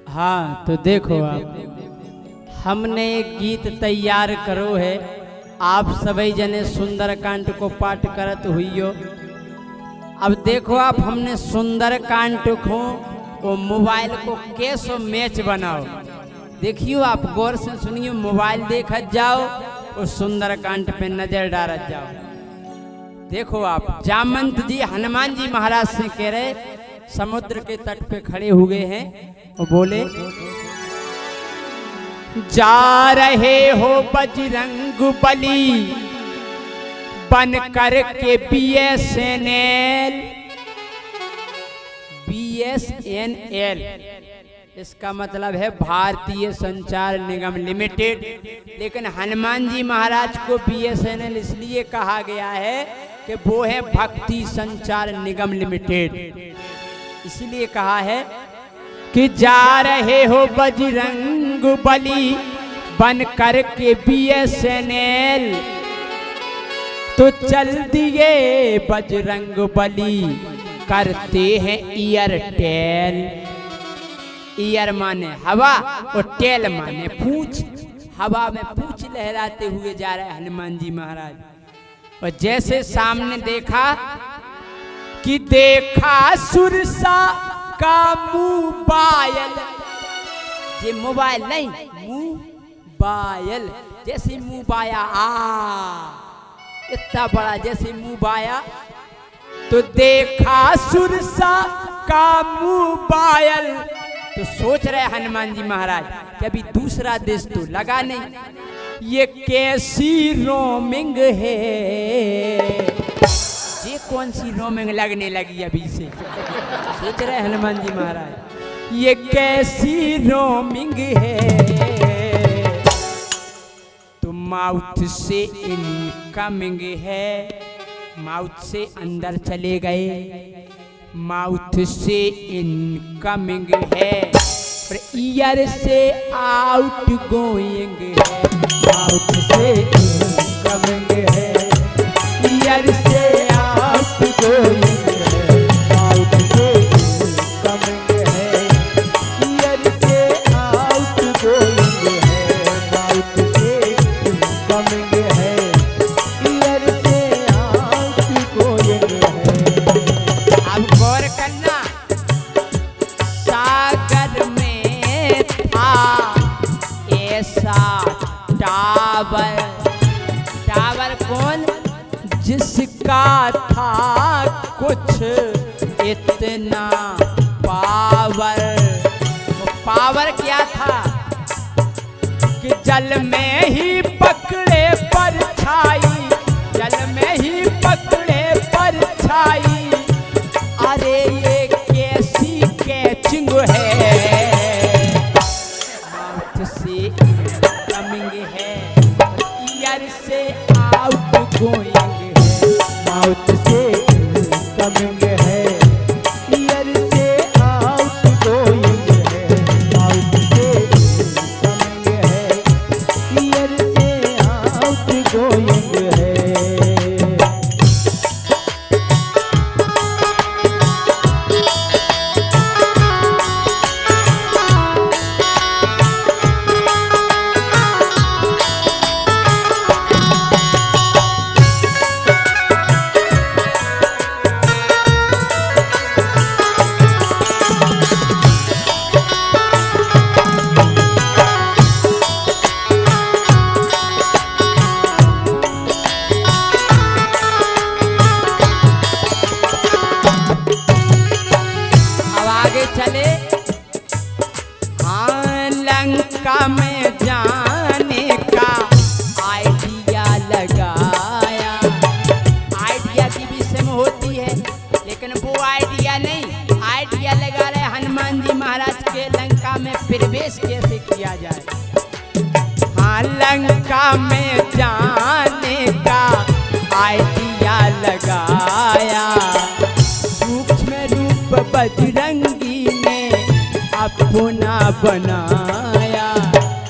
हाँ तो देखो आप, हमने एक गीत तैयार करो है, आप सभी जने सुंदरकांड को पाठ करत हुइयो। अब देखो आप, हमने सुंदरकांड को वो मोबाइल को कैसो मैच बनाओ। देखियो आप गौर से सुनियो, मोबाइल देखत जाओ और सुंदरकांड पे नजर डालत जाओ। देखो आप, जामंत जी हनुमान जी महाराज से कह रहे, समुद्र के तट पे खड़े हुए हैं और बोले, जा रहे हो बजरंग बली बन कर के BSNL। BSNL इसका मतलब है भारतीय संचार निगम लिमिटेड। लेकिन हनुमान जी महाराज को BSNL इसलिए कहा गया है कि वो है भक्ति संचार निगम लिमिटेड। इसलिए कहा है कि जा रहे हो बजरंग बली बन कर के BSNL, तो चल दिए बजरंग बली करते हैं एयरटेल। ईयर माने हवा और टेल माने पूंछ। हवा में पूंछ लहराते हुए जा रहे हनुमान जी महाराज। और जैसे सामने देखा कि देखा सुरसा का मोबाइल, ये मोबाइल नहीं मोबाइल, जैसे मोबाया इतना बड़ा जैसे मोबाया, तो देखा सुरसा का मोबाइल। तो सोच रहे हनुमान जी महाराज कि अभी दूसरा देश तो लगा नहीं, ये कैसी रोमिंग है, ये कौन सी रोमिंग लगने लगी अभी से। सोच रहे हनुमान जी महाराज ये कैसी रोमिंग है, तो माउथ से इनकमिंग है। माउथ से अंदर चले गए, माउथ से इनकमिंग है, पर ईयर से आउट गोइंग है। माउथ से इनकमिंग है, ईयर से आउट गोइंग है। माउथ से इनकमिंग है, ईयर से आउट गोइंग है। माउथ से इनकमिंग है, ईयर से आउट गोइंग है। अब गौर करना, सागर में था ऐसा टावर। टावर कौन? जिसका था कुछ इतना पावर। पावर क्या था कि जल में ही पकड़े परछाई, जल में ही पकड़े परछाई। अरे ये कैसी कैचिंग है, माउथ से इनकमिंग है, ईयर से आउट गोइंग है। माउथ से इनकमिंग है, ईयर से आउट गोइंग है। माउथ से इनकमिंग है, ईयर से आउट गोइंग है। चले, हाँ लंका में जाने का आइडिया लगाया। आइडिया की भी सेम होती है, लेकिन वो आइडिया नहीं, आइडिया लगा रहे हनुमान जी महाराज के लंका में प्रवेश कैसे किया जाए। हाँ लंका में जाने का आइडिया लगाया, सूक्ष्म रूप बजरंगी ने अपना बनाया।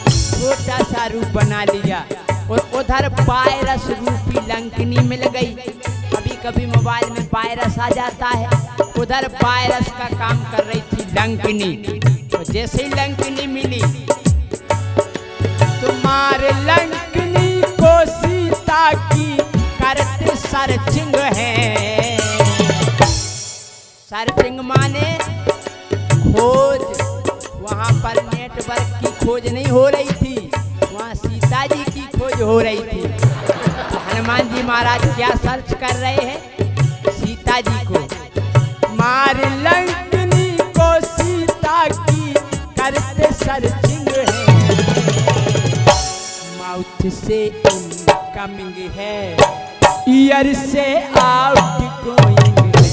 छोटा सा रूप बना लिया और उधर वायरस रूपी लंकनी मिल गई। कभी कभी मोबाइल में वायरस आ जाता है, उधर वायरस का काम कर रही थी लंकनी। तो जैसे ही लंकनी मिली, तुम्हारे लंकनी को सीता की करते सर्चिंग है। सर्चिंग माने खोज, वहां पर नेटवर्क की खोज नहीं हो रही थी, वहां सीता जी की खोज हो रही थी। तो हनुमान जी महाराज क्या सर्च कर रहे हैं? सीता जी को। मार लंकनी को सीता की करते सर्चिंग है, माउथ से इनकमिंग है, ईयर से आउट गोइंग है।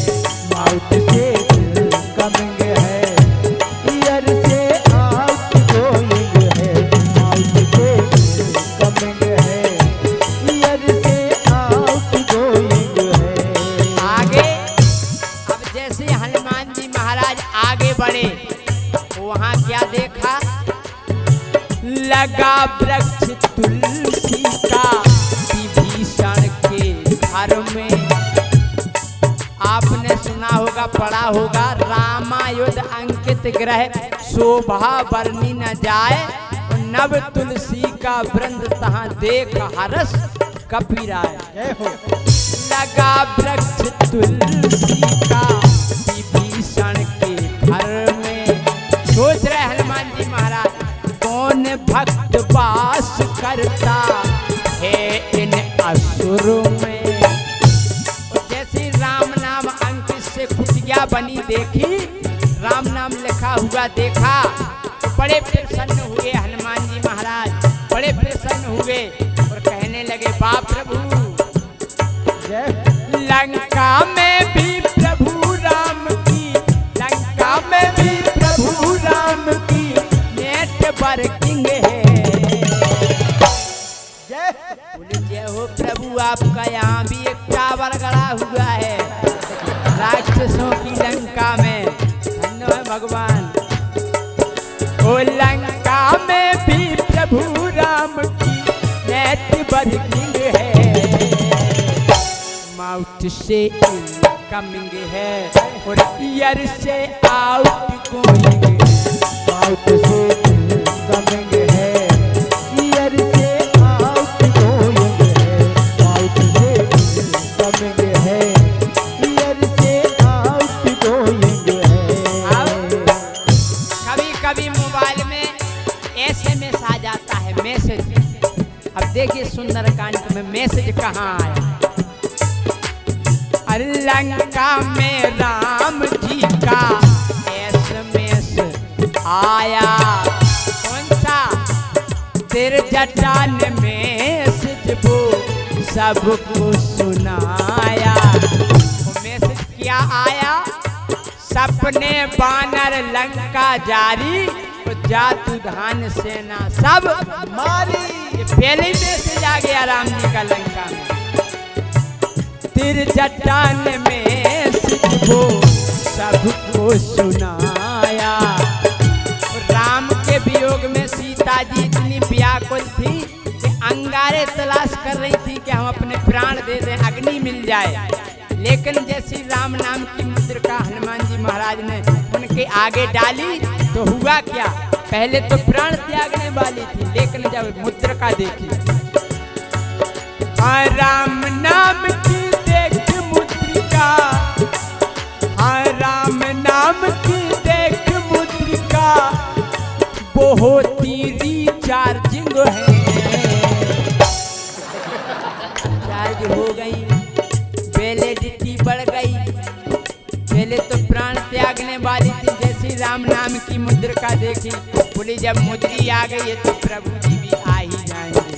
माउथ से इनकमिंग है, ईयर से आउट गोइंग है। माउथ से इनकमिंग है, ईयर से आउट गोइंग है। आगे अब जैसे हनुमान जी महाराज आगे बढ़े, वहां क्या देखा? लगा वृक्ष तुलसी का विभीषण के घर में। आपने सुना होगा, पढ़ा होगा, रामायुध अंकित ग्रह शोभा बरनी न जाए, नव तुलसी का वृंद तहां देख हरस कपीराय। जय हो। लगा वृक्ष तुलसी का विभीषण के घर में। सोच रहे हनुमान जी महाराज, कौन भक्त वास करता है इन असुरों में। जैसे राम नाम अंकित से कुटिया बनी देखी, राम नाम लिखा हुआ देखा, तो बड़े प्रसन्न हुए हनुमान जी महाराज, बड़े प्रसन्न हुए और कहने लगे, बाप प्रभु, लंका में भी प्रभु राम की, लंका में भी प्रभु राम की नेटवर्किंग है। बोले जय हो प्रभु, आपका यहाँ भी एक टावर गड़ा हुआ है राक्षसों की लंका में। धन्य है भगवान। ओ लंका में भी प्रभु राम की नेटवर्किंग है, माउथ से इनकमिंग है और ईयर से आउट गोइंग है। माउथ से इनकमिंग है, ईयर से आउट गोइंग है। माउथ से इनकमिंग है, ईयर से आउट गोइंग है। कभी कभी मोबाइल में SMS आ जाता है, मैसेज। अब देखिए सुंदरकांड में मैसेज कहाँ आया। लंका में राम जी का SMS आया। कौन सा? तेरे जटान मैसेज वो सबको सुनाया। वो मैसेज क्या आया? सपने बानर लंका जारी, जातु धान सेना सब मारी। ये पहले ही मैसेज आ गया राम जी का लंका में। तिर जटान में वो सबको सुनाया। राम के वियोग में सीता जी इतनी व्याकुल थी कि अंगारे तलाश कर रही थी कि हम अपने प्राण दे दें, अग्नि मिल जाए। लेकिन जैसी राम नाम की मुद्रिका हनुमान जी महाराज ने उनके आगे डाली तो हुआ क्या? पहले तो प्राण त्यागने वाली थी, लेकिन जब मुद्रिका देखी, राम नाम की देख मुद्रिका, राम नाम की देख मुद्रिका, बहुत ही रिचार्जिंग है। चार्ज हो गई, वैलिडिटी बढ़ गई। पहले तो प्राण त्यागने वाली थी, जैसी राम नाम की मुद्रिका देखी, बोली जब मुद्री आ गई है तो प्रभु जी भी आ ही जाएंगे।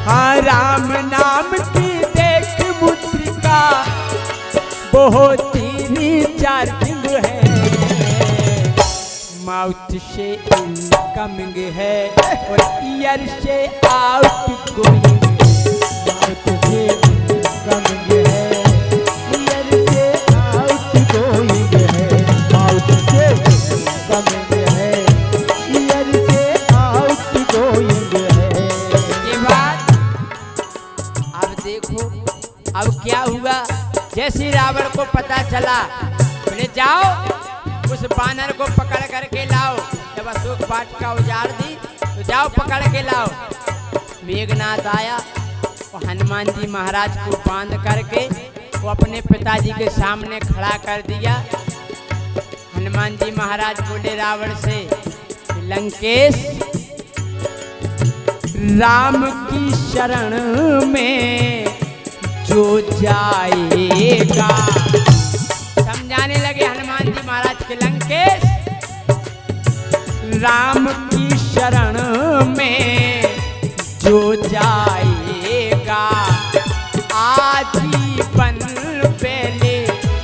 हाँ, राम नाम की देख मुद्रिका, बहुत ही रिचार्जिंग है। माउथ से इनकमिंग है और ईयर से आउट गोइंग। माउथ से इनकमिंग है, ईयर से आउट गोइंग है। माउथ से इनकमिंग है, ईयर से आउट गोइंग है। ये बात अब देखो, अब क्या हुआ? जैसे रावण को पता चला, बोले जाओ उस बानर को पकड़ करके लाओ। जब अशोक वाटिका का उजाड़ दी तो जाओ पकड़ के लाओ। मेघनाथ आया और हनुमान जी महाराज को बांध करके वो अपने पिताजी के सामने खड़ा कर दिया। हनुमान जी महाराज बोले रावण से, लंकेश राम की शरण में जो जाएगा। समझाने लगे हनुमान जी महाराज के, लंकेश राम की शरण में जो जाएगा आजीवन पहले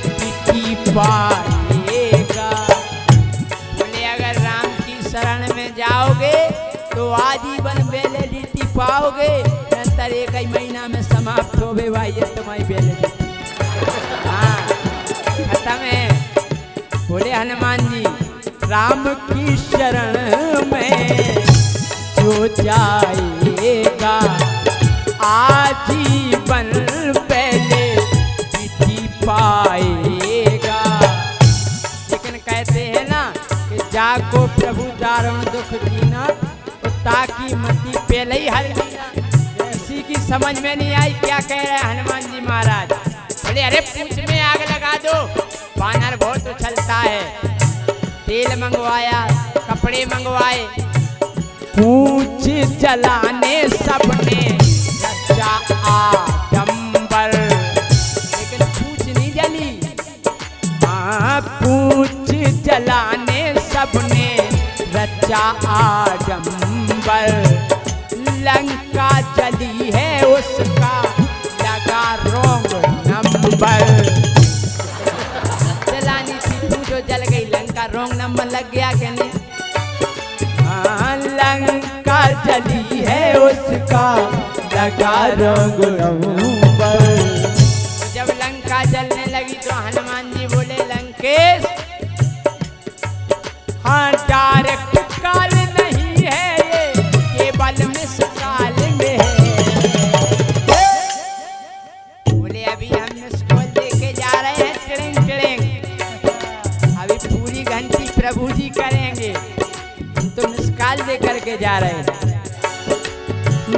पिटी पाएगा। बोले अगर राम की शरण में जाओगे तो आजीवन बेले लिट्टी पाओगे, नंतर एक ही महीना में समाप्त हो गए भाई ये तुम्हारी बेले लिट्टी। हाँ खत्म है। बोले हनुमान जी राम की शरण में जो जाएगा आजीवन पहले विधि पाएगा। लेकिन कहते हैं ना कि जाको प्रभु दारुण दुख दीना तो ताकि मति पहले ही हल दीना। किसी की समझ में नहीं आई क्या कह रहे हैं हनुमान जी महाराज। बोले अरे पूछ में आग लगा दो, बानर बहुत उछलता है। तेल मंगवाया, कपड़े मंगवाए, पूछ जलाने सबने रचा आडंबर, लेकिन पूछ नहीं जली। हाँ पूछ जलाने सबने रचा आडंबर, लंका जली है उसका लगा रोंग नंबर। जलानी थी तू जो जल गई, लंका रोंग नंबर लग गया क्या नहीं? हाँ लंका जली है उसका लगा रोंग नंबर। जब लंका जलने लगी तो हनुमान जी बोले लंकेश हाँ डायरेक्ट काल नहीं है ये, केवल मिस कॉलिंग है। बोले अभी हम मिस कॉल देके जा रहे हैं, टिड़िंग टिड़िंग, अभी पूरी घंटी प्रभु जी करेंगे, हम तो मिस कॉल दे करके जा रहे हैं।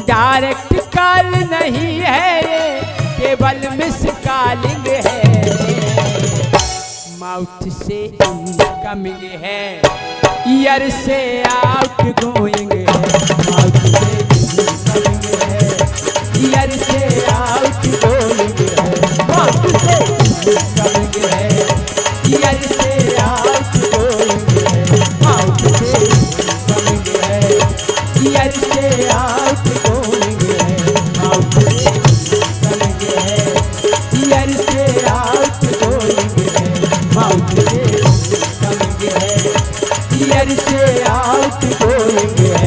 डायरेक्ट कॉल नहीं है ये, केवल मिस कॉलिंग है। माउथ से इनकमिंग है, ईयर से आउट गोइंग है। माउथ से इनकमिंग है, ईयर से आउट गोइंग है। माउथ से इनकमिंग है, ईयर से आउट गोइंग है। माउथ से इनकमिंग है, ईयर से आउट गोइंग है। माउथ से इनकमिंग है, ईयर से आउट गोइंग है। माउथ से कमिंग है, ईयर से आउट गोइंग है।